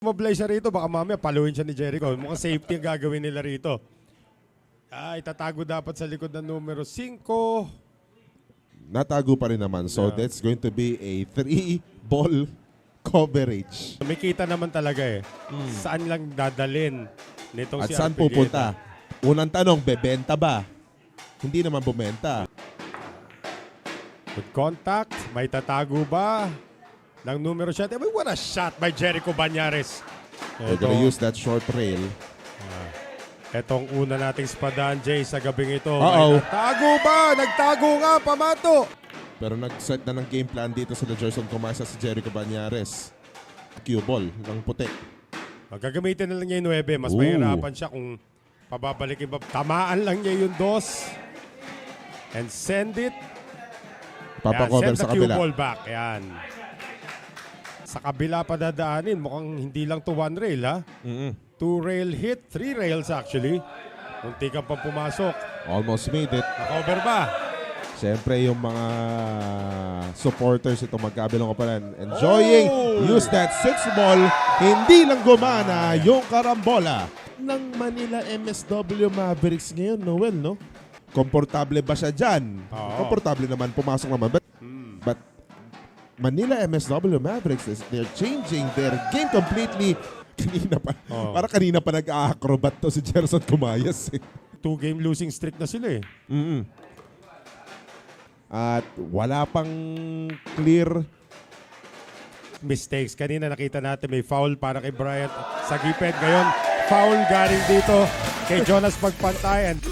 sumablay siya rito, baka mamaya paluin siya ni Jericho. Mukhang safety ang gagawin nila rito. Itatago dapat sa likod ng numero 5. Natago pa rin naman. So that's going to be a 3-ball coverage. May kita naman talaga eh. Saan lang dadalin nitong At si saan Arpigueta? pupunta? Unang tanong, bebenta ba? Hindi naman bumenta. Good contact. May tatago ba ng numero 7? What a shot by Jericho Banyares. They're gonna use that short rail. Etong una nating spadaan, Jay, sa gabing ito. Uh-oh. May nagtago ba? Nagtago nga, pamato. Pero nag-set na ng game plan dito sa Gerson Comasa si Jericho Banyares. Cue ball ng puti. Magagamitin na lang niya yung 9. Mas Ooh. mahirapan siya kung pababalikin ba. Tamaan lang niya yung 2. And send it. Papakover Send sa the cue kabila. ball back. Yan. Sa kabila pa dadaanin. Mukhang hindi lang to 1 rail, ha? 2 rail hit. 3 rails actually. Munti ka pa pumasok. Almost made it. Nakover ba? Siyempre yung mga supporters ito magkabilang kapalan. Enjoying. Use that 6-ball. Hindi lang gumana yung karambola ng Manila MSW Mavericks ngayon, Noel, no? Komportable ba siya dyan? Oo. Komportable naman, pumasok naman. But Manila MSW Mavericks, they're changing their game completely. Kanina pa. Para kanina pa nag-acrobat to si Gerson Cumayas. 2-game losing streak na sila eh. At wala pang clear. Mistakes. Kanina nakita natin may foul para kay Bryant sa gipit. Ngayon, foul galing dito kay Jonas Pagpantay. And